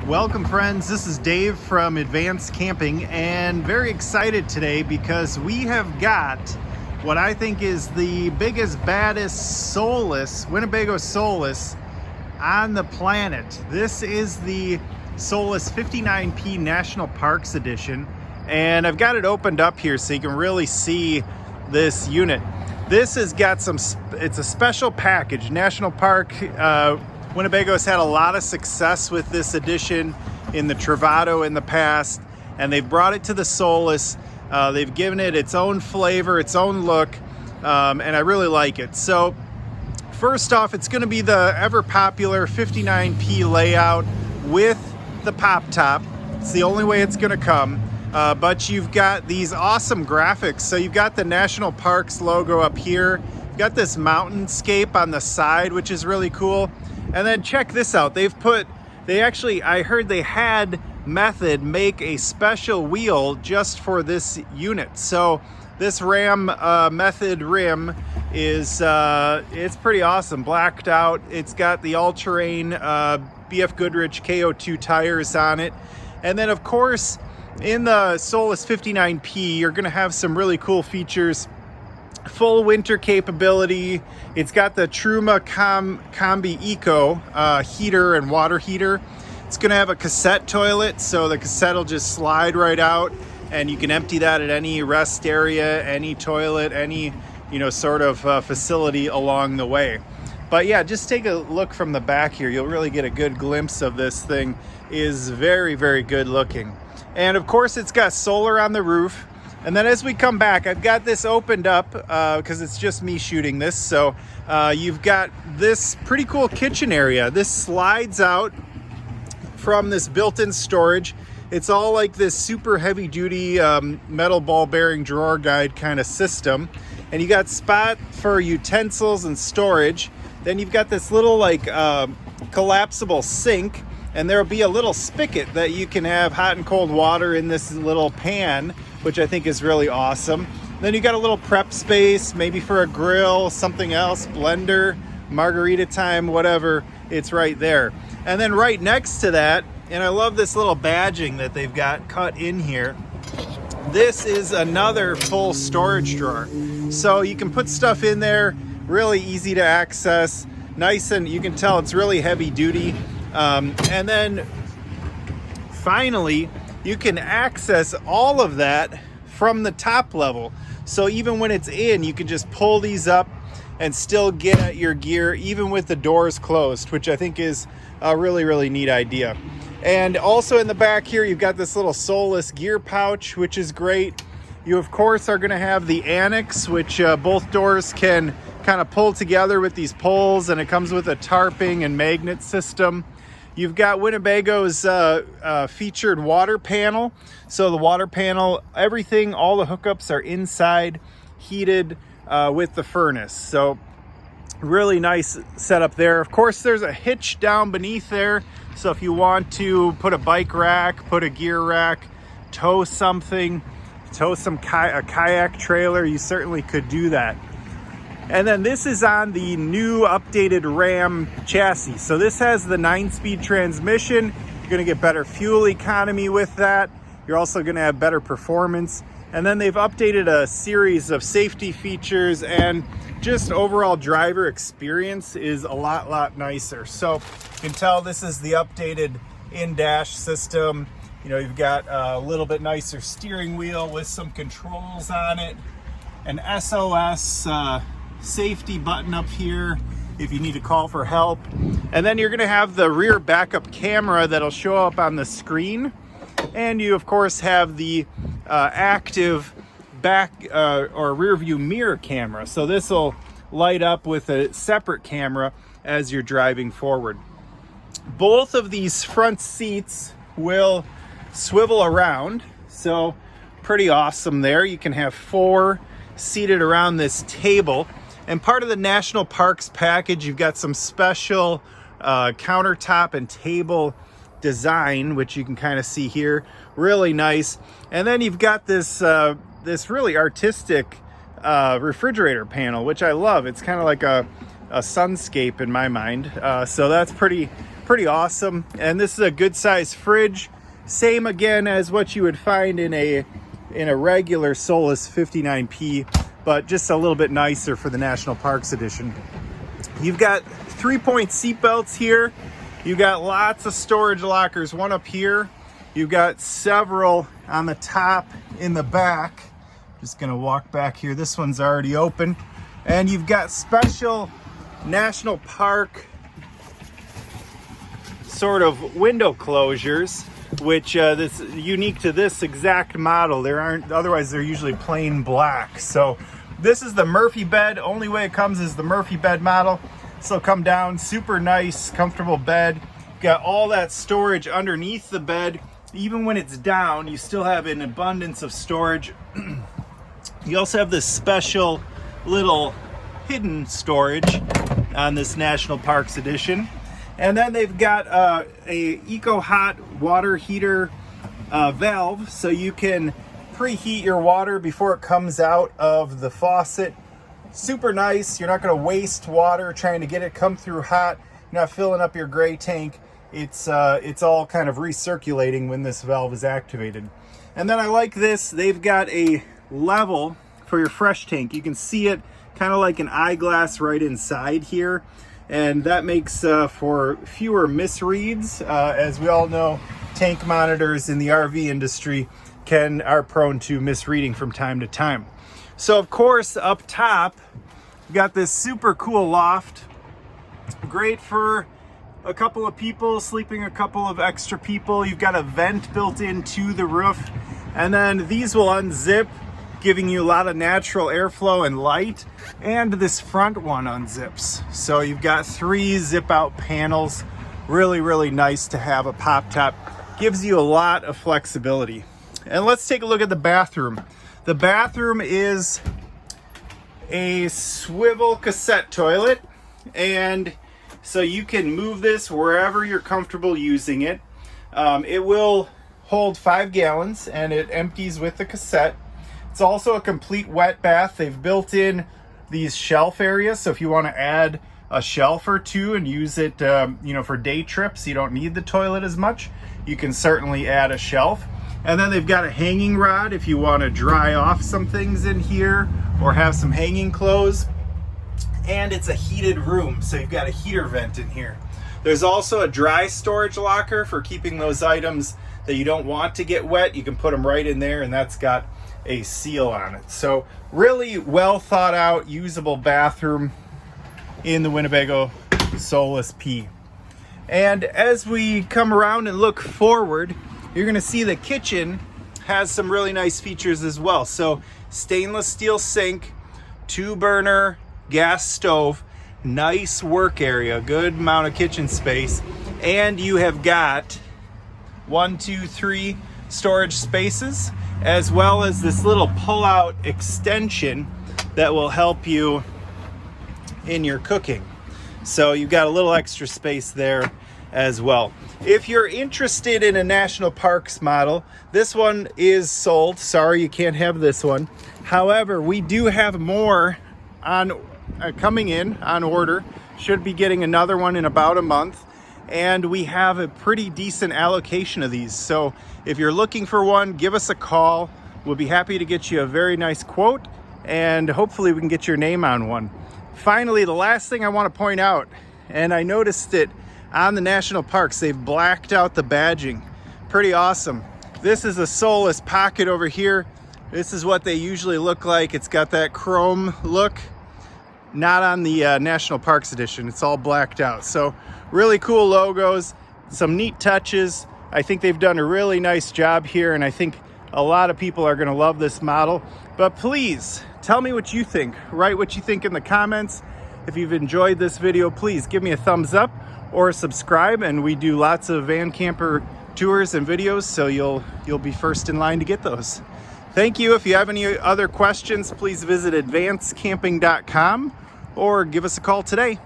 Welcome friends, this is Dave from Advanced Camping and very excited today because we have got what I think is the biggest, baddest Solis, Winnebago Solis on the planet. This is the Solis 59P National Parks Edition, and I've got it opened up here so you can really see this unit. This has got it's a special package. National Park, Winnebago's had a lot of success with this edition in the Travado in the past, and they've brought it to the Solis. They've given it its own flavor, its own look, and I really like it. So first off, it's going to be the ever popular 59P layout with the pop top. It's the only way it's going to come, but you've got these awesome graphics. So you've got the National Parks logo up here. You've got this mountainscape on the side, which is really cool. And then check this out. I heard they had Method make a special wheel just for this unit. So this Ram Method rim is it's pretty awesome. Blacked out. It's got the all-terrain BF Goodrich KO2 tires on it. And then of course in the Solis 59P you're gonna have some really cool features. Full winter capability. It's got the Truma Combi Eco heater and water heater. It's going to have a cassette toilet, so the cassette will just slide right out, and you can empty that at any rest area, any toilet, any sort of facility along the way. But yeah, just take a look from the back here. You'll really get a good glimpse of this thing. Is very, very good looking. And of course, it's got solar on the roof. And then as we come back, I've got this opened up because it's just me shooting this. So you've got this pretty cool kitchen area. This slides out from this built-in storage. It's all like this super heavy-duty metal ball bearing drawer guide kind of system. And you got spot for utensils and storage. Then you've got this little like collapsible sink. And there'll be a little spigot that you can have hot and cold water in this little pan, which I think is really awesome. Then you got a little prep space, maybe for a grill, something else, blender, margarita time, whatever, it's right there. And then right next to that, and I love this little badging that they've got cut in here, this is another full storage drawer. So you can put stuff in there, really easy to access, nice, and you can tell it's really heavy duty. And then finally, you can access all of that from the top level. So even when it's in, you can just pull these up and still get at your gear, even with the doors closed, which I think is a really, really neat idea. And also in the back here, you've got this little Solis gear pouch, which is great. You, of course, are going to have the annex, which both doors can kind of pull together with these poles, and it comes with a tarping and magnet system. You've got Winnebago's featured water panel. So the water panel, everything, all the hookups are inside, heated with the furnace. So really nice setup there. Of course, there's a hitch down beneath there. So if you want to put a bike rack, put a gear rack, tow something, a kayak trailer, you certainly could do that. And then this is on the new updated Ram chassis. So this has the 9-speed transmission. You're gonna get better fuel economy with that. You're also gonna have better performance. And then they've updated a series of safety features, and just overall driver experience is a lot nicer. So you can tell this is the updated in-dash system. You've got a little bit nicer steering wheel with some controls on it, an SOS safety button up here if you need to call for help. And then you're going to have the rear backup camera that'll show up on the screen. And you, of course, have the active back or rear view mirror camera. So this will light up with a separate camera as you're driving forward. Both of these front seats will swivel around. So pretty awesome there. You can have 4 seated around this table. And part of the National Parks package, you've got some special countertop and table design, which you can kind of see here. Really nice. And then you've got this this really artistic refrigerator panel, which I love. It's kind of like a sunscape in my mind. So that's pretty Pretty awesome. And this is a good size fridge. Same again as what you would find in a regular Solis 59P, but just a little bit nicer for the National Parks Edition. You've got 3-point seat belts here. You've got lots of storage lockers, one up here. You've got several on the top in the back. Just gonna walk back here. This one's already open. And you've got special National Park sort of window closures, which this unique to this exact model. There aren't, otherwise they're usually plain black. So this is the Murphy bed. Only way it comes is the Murphy bed model. So it'll come down, super nice, comfortable bed. Got all that storage underneath the bed. Even when it's down, you still have an abundance of storage. You also have this special little hidden storage on this National Parks Edition. And then they've got a Eco Hot water heater valve, so you can preheat your water before it comes out of the faucet. Super nice. You're not going to waste water trying to get it come through hot. You're not filling up your gray tank. It's all kind of recirculating when this valve is activated. And then I like this. They've got a level for your fresh tank. You can see it kind of like an eyeglass right inside here. And that makes for fewer misreads. As we all know, tank monitors in the RV industry are prone to misreading from time to time. So of course, up top, you got this super cool loft. Great for a couple of people, sleeping a couple of extra people. You've got a vent built into the roof. And then these will unzip, giving you a lot of natural airflow and light. And this front one unzips. So you've got 3 zip out panels. Really, really nice to have a pop top. Gives you a lot of flexibility. And let's take a look at the bathroom. The bathroom is a swivel cassette toilet. And so you can move this wherever you're comfortable using it. It will hold 5 gallons and it empties with the cassette. It's also a complete wet bath. They've built in these shelf areas, so if you want to add a shelf or two and use it for day trips, you don't need the toilet as much, you can certainly add a shelf. And then they've got a hanging rod if you want to dry off some things in here or have some hanging clothes. And it's a heated room, so you've got a heater vent in here. There's also a dry storage locker for keeping those items that you don't want to get wet. You can put them right in there, and that's got a seal on it. So really well thought out, usable bathroom in the Winnebago Solis P. And as we come around and look forward, you're going to see the kitchen has some really nice features as well. So stainless steel sink, 2-burner gas stove, nice work area, good amount of kitchen space, and you have got 1, 2, 3 storage spaces, as well as this little pull-out extension that will help you in your cooking. So you've got a little extra space there as well. If you're interested in a National Parks model, this one is sold. Sorry, you can't have this one. However, we do have more on coming in on order. Should be getting another one in about a month. And we have a pretty decent allocation of these. So if you're looking for one, give us a call. We'll be happy to get you a very nice quote, and hopefully we can get your name on one. Finally, the last thing I want to point out, and I noticed it on the national parks, they've blacked out the badging. Pretty awesome. This is a Solis pocket over here. This is what they usually look like. It's got that chrome look. Not on the National Parks Edition. It's all blacked out. So really cool logos, some neat touches. I think they've done a really nice job here, and I think a lot of people are going to love this model. But please tell me what you think. Write what you think in the comments. If you've enjoyed this video, please give me a thumbs up or subscribe. And we do lots of van camper tours and videos, so you'll be first in line to get those. Thank you. If you have any other questions, please visit advancecamping.com or give us a call today.